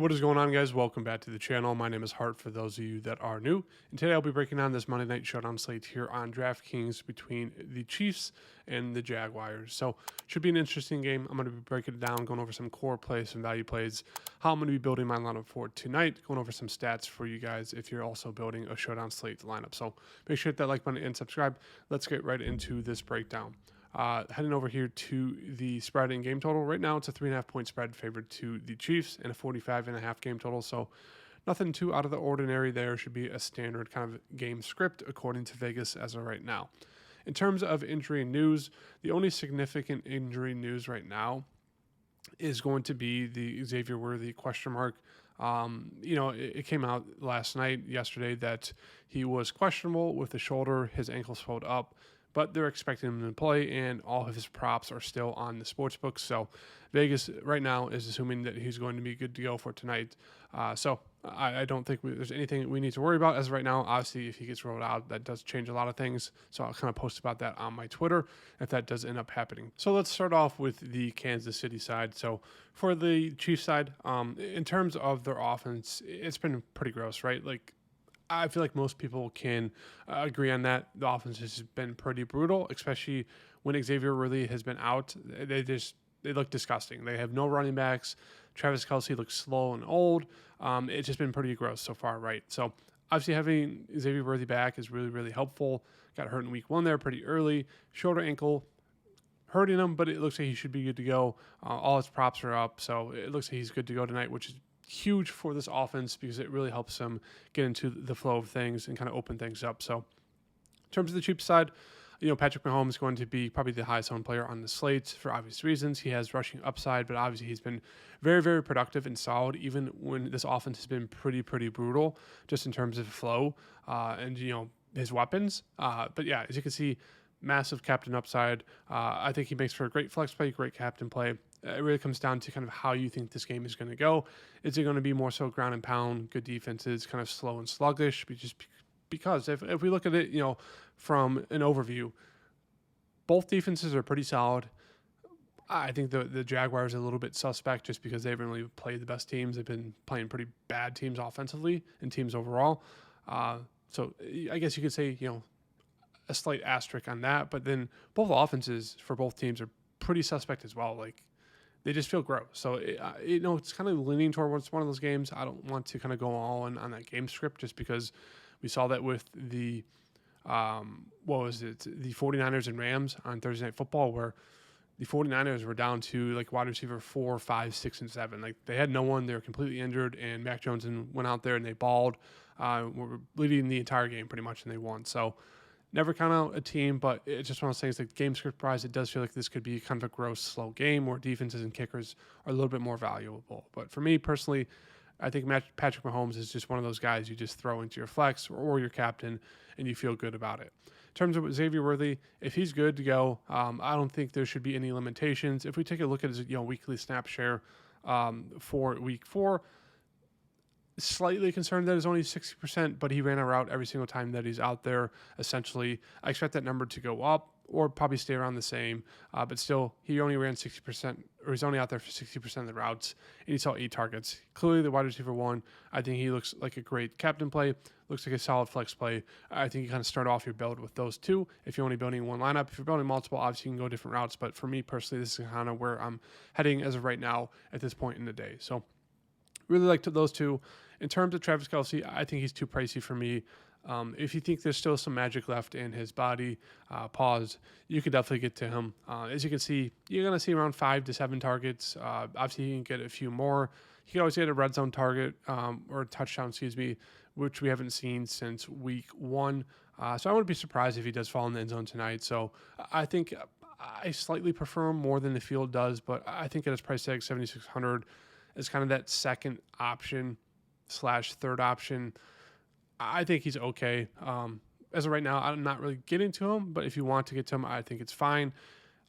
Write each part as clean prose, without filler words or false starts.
What is going on, guys? Welcome back to the channel. My name is Hart for those of you that are new. And today I'll be breaking down this Monday night showdown slate here on DraftKings between the Chiefs and the Jaguars. So should be an interesting game. I'm going to be breaking it down, going over some core plays, some value plays, how I'm going to be building my lineup for tonight, going over some stats for you guys if you're also building a showdown slate lineup. So make sure to hit that like button and subscribe. Let's get right into this breakdown. Heading over here to the spread and game total. Right now, it's a 3.5 point spread favored to the Chiefs and a 45.5 game total. So nothing too out of the ordinary there. Should be a standard kind of game script according to Vegas as of right now. In terms of injury news, the only significant injury news right now is going to be the Xavier Worthy question mark. It came out yesterday, that he was questionable with the shoulder. His ankle swelled up, but they're expecting him to play, and all of his props are still on the sports books. So Vegas right now is assuming that he's going to be good to go for tonight. So I don't think there's anything we need to worry about as of right now. Obviously, if he gets rolled out, that does change a lot of things. So I'll kind of post about that on my Twitter if that does end up happening. So let's start off with the Kansas City side. So for the Chiefs side, in terms of their offense, it's been pretty gross, right? Like, I feel like most people can agree on that. The offense has been pretty brutal, especially when Xavier Worthy has been out. They look disgusting. They have no running backs. Travis Kelce looks slow and old. It's just been pretty gross so far, right? So obviously having Xavier Worthy back is really, really helpful. Got hurt in week 1 there pretty early. Shoulder, ankle, hurting him, but it looks like he should be good to go. All his props are up, so it looks like he's good to go tonight, which is huge for this offense because it really helps them get into the flow of things and kind of open things up. So in terms of the Chiefs side, Patrick Mahomes is going to be probably the highest owned player on the slate for obvious reasons. He has rushing upside, but obviously he's been very, very productive and solid, even when this offense has been pretty, pretty brutal just in terms of flow and his weapons. But yeah, as you can see, massive captain upside. I think he makes for a great flex play, great captain play. It really comes down to kind of how you think this game is going to go. Is it going to be more so ground and pound, good defenses, kind of slow and sluggish? Just because if we look at it, from an overview, both defenses are pretty solid. I think the Jaguars are a little bit suspect just because they haven't really played the best teams. They've been playing pretty bad teams offensively and teams overall. So I guess you could say, a slight asterisk on that. But then both offenses for both teams are pretty suspect as well. Like, they just feel gross. So, it's kind of leaning towards one of those games. I don't want to kind of go all in on that game script just because we saw that with the, the 49ers and Rams on Thursday Night Football, where the 49ers were down to like wide receiver 4, 5, 6, and 7. Like, they had no one. They were completely injured, and Mac Jones went out there and they balled. Were leading the entire game pretty much, and they won. So, never count out a team, but it's just one of those things, like game script prize, it does feel like this could be kind of a gross, slow game where defenses and kickers are a little bit more valuable. But for me personally, I think Patrick Mahomes is just one of those guys you just throw into your flex or your captain and you feel good about it. In terms of Xavier Worthy, if he's good to go, I don't think there should be any limitations. If we take a look at his weekly snap share for week 4, slightly concerned that it's only 60%, but he ran a route every single time that he's out there. Essentially, I expect that number to go up or probably stay around the same. But still, he only ran 60%, or he's only out there for 60% of the routes, and he saw 8 targets. Clearly, the wide receiver 1, I think he looks like a great captain play, looks like a solid flex play. I think you kind of start off your build with those 2. If you're only building one lineup, if you're building multiple, obviously you can go different routes. But for me personally, this is kind of where I'm heading as of right now at this point in the day. So really like those 2. In terms of Travis Kelce, I think he's too pricey for me. If you think there's still some magic left in his body, you could definitely get to him. As you can see, you're going to see around 5 to 7 targets. Obviously, you can get a few more. You can always get a red zone target or a touchdown, which we haven't seen since week 1. So I wouldn't be surprised if he does fall in the end zone tonight. So I think I slightly prefer him more than the field does, but I think at his price tag, $7,600, is kind of that second option / third option. I think he's okay. As of right now, I'm not really getting to him, but if you want to get to him, I think it's fine.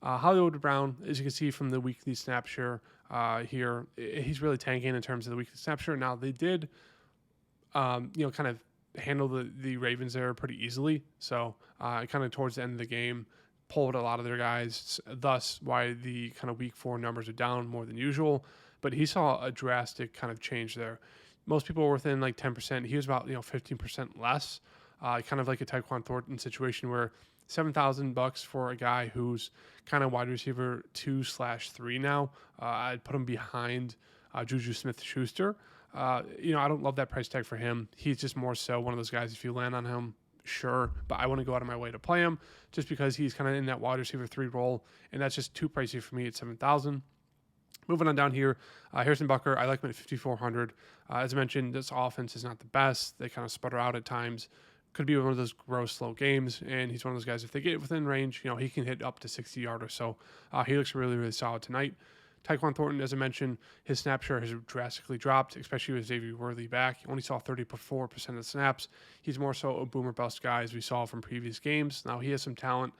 Hollywood Brown, as you can see from the weekly snap share here, he's really tanking in terms of the weekly snap share. Now, they did, kind of handle the Ravens there pretty easily. So kind of towards the end of the game, pulled a lot of their guys, thus why the kind of week 4 numbers are down more than usual. but he saw a drastic kind of change there. Most people were within like 10%. He was about 15% less, kind of like a Tyquan Thornton situation where $7,000 for a guy who's kind of wide receiver 2/3 now. I'd put him behind Juju Smith-Schuster. I don't love that price tag for him. He's just more so one of those guys. If you land on him, sure, but I want to go out of my way to play him just because he's kind of in that wide receiver 3 role, and that's just too pricey for me at $7,000. Moving on down here, Harrison Butker, I like him at 5,400. As I mentioned, this offense is not the best. They kind of sputter out at times. Could be one of those gross slow games, and he's one of those guys, if they get within range, he can hit up to 60 yard or so. He looks really, really solid tonight. Tyquan Thornton, as I mentioned, his snap share has drastically dropped, especially with Xavier Worthy back. He only saw 34% of the snaps. He's more so a boomer bust guy, as we saw from previous games. Now, he has some talent.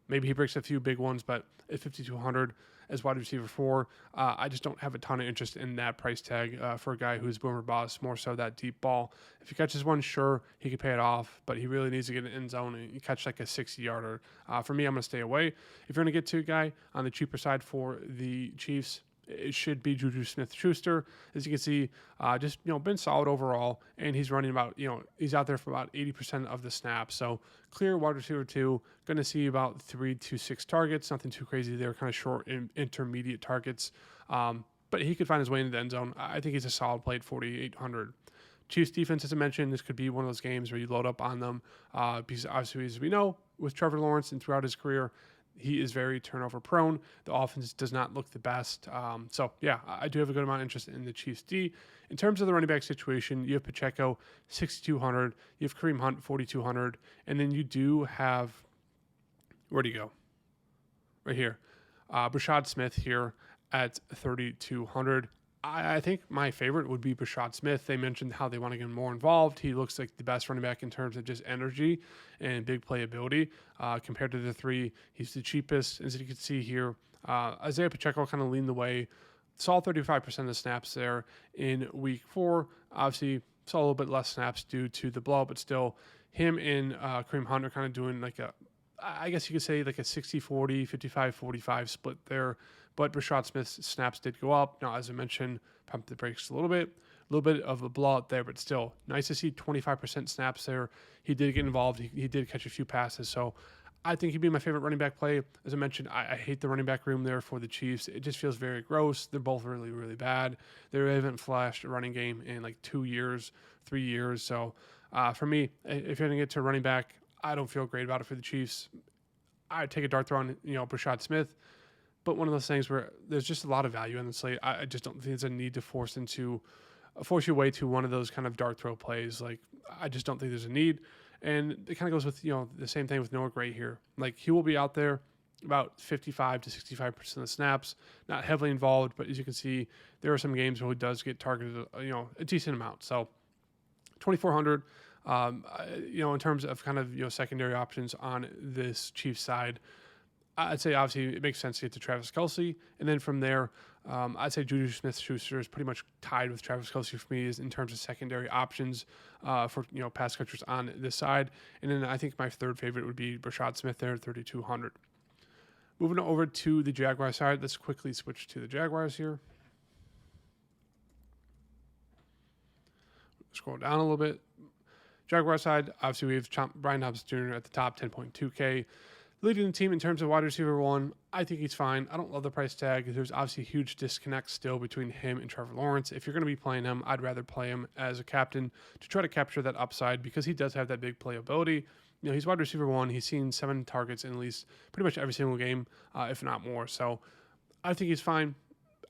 Maybe he breaks a few big ones, but at 5,200 as wide receiver 4, I just don't have a ton of interest in that price tag for a guy who's boomer bust, more so that deep ball. If he catches one, sure, he can pay it off, but he really needs to get an end zone and catch like a 60-yarder. For me, I'm going to stay away. If you're going to get to a guy on the cheaper side for the Chiefs, it should be Juju Smith-Schuster. As you can see, just been solid overall, and he's running about he's out there for about 80% of the snaps. So clear wide receiver 2, going to see about 3 to 6 targets. Nothing too crazy there, kind of short and intermediate targets. But he could find his way into the end zone. I think he's a solid play at 4,800. Chiefs defense, as I mentioned, this could be one of those games where you load up on them because obviously, as we know, with Trevor Lawrence and throughout his career, he is very turnover prone. The offense does not look the best. So, yeah, I do have a good amount of interest in the Chiefs D. In terms of the running back situation, you have Pacheco, 6,200. You have Kareem Hunt, 4,200. And then you do have, where do you go? Right here. Brashad Smith here at 3,200. I think my favorite would be Brashad Smith. They mentioned how they want to get more involved. He looks like the best running back in terms of just energy and big playability. Compared to the 3, he's the cheapest. As you can see here, Isaiah Pacheco kind of leaned the way. Saw 35% of the snaps there in week 4. Obviously, saw a little bit less snaps due to the blow, but still, him and Kareem Hunt are kind of doing like I guess you could say like a 60-40, 55-45 split there. But Brashad Smith's snaps did go up. Now, as I mentioned, pumped the brakes a little bit of a blowout there, but still nice to see 25% snaps there. He did get involved. He did catch a few passes. So I think he'd be my favorite running back play. As I mentioned, I hate the running back room there for the Chiefs. It just feels very gross. They're both really, really bad. They haven't flashed a running game in like 2 years, 3 years. So for me, if you're going to get to a running back, I don't feel great about it for the Chiefs. I'd take a dart throw on, Brashad Smith. But one of those things where there's just a lot of value in the slate. I just don't think there's a need to force you away to one of those kind of dart throw plays. Like, I just don't think there's a need. And it kind of goes with, the same thing with Noah Gray here. Like, he will be out there about 55 to 65% of the snaps, not heavily involved, but as you can see, there are some games where he does get targeted, a decent amount. So 2,400, in terms of kind of, secondary options on this Chiefs side, I'd say obviously it makes sense to get to Travis Kelce. And then from there, I'd say Juju Smith-Schuster is pretty much tied with Travis Kelce for me in terms of secondary options for pass catchers on this side. And then I think my third favorite would be Brashad Smith there at 3,200. Moving over to the Jaguars side, let's quickly switch to the Jaguars here. Scroll down a little bit. Jaguar side, obviously we have Brian Hobbs Jr. at the top, 10.2K. Leading the team in terms of wide receiver 1, I think he's fine. I don't love the price tag. There's obviously a huge disconnect still between him and Trevor Lawrence. If you're going to be playing him, I'd rather play him as a captain to try to capture that upside because he does have that big playability. He's wide receiver 1. He's seen 7 targets in at least pretty much every single game, if not more. So I think he's fine.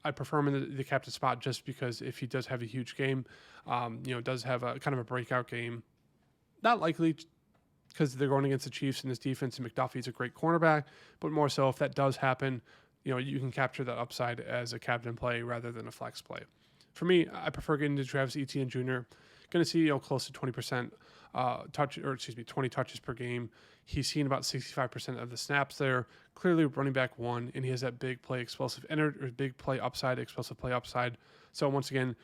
I prefer him in the captain spot just because if he does have a huge game, does have a kind of a breakout game, not likely because they're going against the Chiefs and this defense, and McDuffie's a great cornerback, but more so if that does happen, you can capture that upside as a captain play rather than a flex play. For me, I prefer getting to Travis Etienne Jr. Going to see close to 20% 20 touches per game. He's seen about 65% of the snaps there. Clearly running back 1, and he has that big play big play upside, explosive play upside. So once again,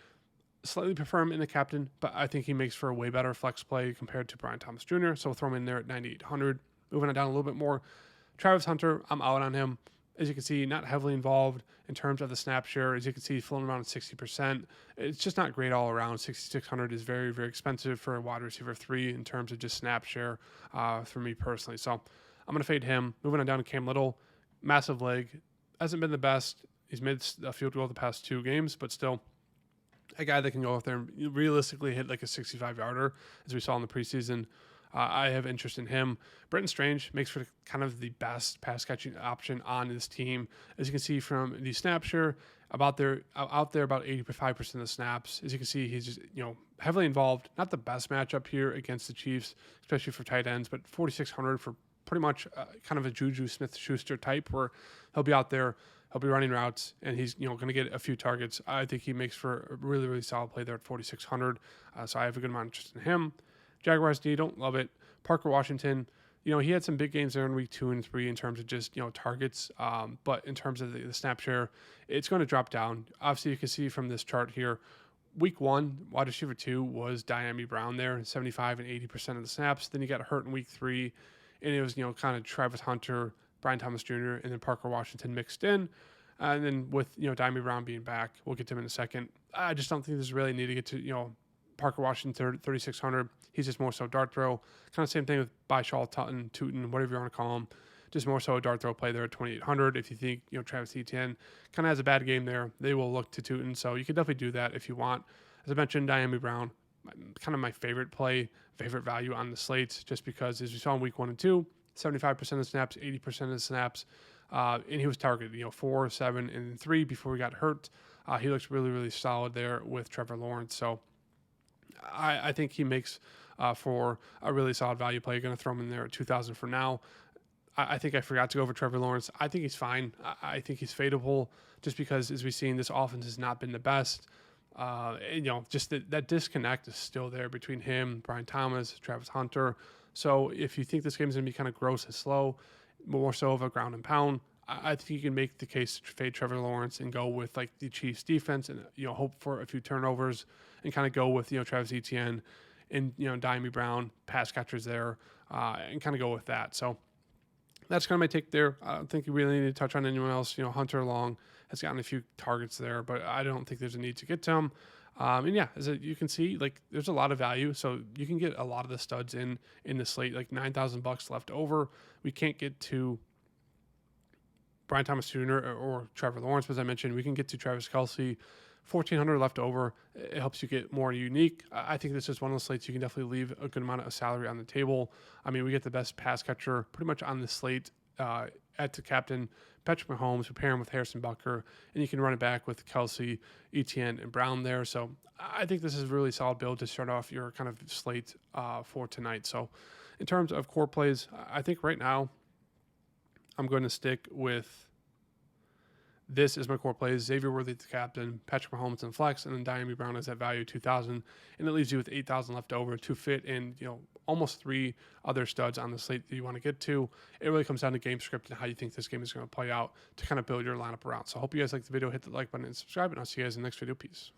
slightly prefer him in the captain, but I think he makes for a way better flex play compared to Brian Thomas Jr., so we'll throw him in there at 9,800. Moving on down a little bit more, Travis Hunter, I'm out on him. as you can see, not heavily involved in terms of the snap share. As you can see, floating around 60%. It's just not great all around. 6,600 is very, very expensive for a wide receiver 3 in terms of just snap share for me personally. So I'm going to fade him. Moving on down to Cam Little. Massive leg. Hasn't been the best. He's made a field goal the past 2 games, but still a guy that can go out there and realistically hit like a 65-yarder, as we saw in the preseason. I have interest in him. Brenton Strange makes for kind of the best pass catching option on this team. As you can see from the snap share, out there about 85% of the snaps. As you can see, he's just, heavily involved. Not the best matchup here against the Chiefs, especially for tight ends, but 4,600 for pretty much kind of a Juju Smith-Schuster type, where he'll be out there, he'll be running routes, and he's going to get a few targets. I think he makes for a really, really solid play there at 4,600. So I have a good amount of interest in him. Jaguars D, don't love it. Parker Washington, he had some big games there in week 2 and 3 in terms of just, targets. But in terms of the snap share, it's going to drop down. Obviously, you can see from this chart here, week 1, wide receiver 2 was Dyami Brown there, 75 and 80% of the snaps. Then he got hurt in week 3, and it was, kind of Travis Hunter, Brian Thomas Jr., and then Parker Washington mixed in. And then with, Dyami Brown being back, we'll get to him in a second. I just don't think there's really need to get to, Parker Washington, 3,600. He's just more so dart throw. Kind of same thing with Byshaw, Tootin, whatever you want to call him. Just more so a dart throw play there at 2,800. If you think, Travis Etienne kind of has a bad game there, they will look to Tootin. So you can definitely do that if you want. As I mentioned, Dyami Brown, kind of my favorite play, favorite value on the slate, just because as we saw in week 1 and 2, 75% of snaps, 80% of the snaps. And he was targeted, 4, 7, and 3 before he got hurt. He looks really, really solid there with Trevor Lawrence. So I think he makes for a really solid value play. You're going to throw him in there at 2,000 for now. I think I forgot to go over Trevor Lawrence. I think he's fine. I think he's fadeable just because, as we've seen, this offense has not been the best. Just that disconnect is still there between him, Brian Thomas, Travis Hunter. So if you think this game is going to be kind of gross and slow, more so of a ground and pound, I think you can make the case to fade Trevor Lawrence and go with like the Chiefs defense and, hope for a few turnovers and kind of go with, Travis Etienne and, Dyami Brown, pass catchers there, and kind of go with that. So that's kind of my take there. I don't think you really need to touch on anyone else. Hunter Long has gotten a few targets there, but I don't think there's a need to get to him. As you can see, like there's a lot of value, so you can get a lot of the studs in the slate, like $9,000 left over. We can't get to Brian Thomas Jr. or Trevor Lawrence, as I mentioned. We can get to Travis Kelce, 1,400 left over. It helps you get more unique. I think this is one of the slates you can definitely leave a good amount of salary on the table. I mean, we get the best pass catcher pretty much on the slate at the captain, Patrick Mahomes. We pair him with Harrison Butker, and you can run it back with Kelce, Etienne, and Brown there. So I think this is a really solid build to start off your kind of slate for tonight. So in terms of core plays, I think right now I'm going to stick with this is my core plays. Xavier Worthy, the captain, Patrick Mahomes and flex, and then Dyami Brown is at value 2,000, and it leaves you with 8,000 left over to fit in, almost 3 other studs on the slate that you want to get to. It really comes down to game script and how you think this game is going to play out to kind of build your lineup around. So I hope you guys like the video. Hit the like button and subscribe, and I'll see you guys in the next video. Peace.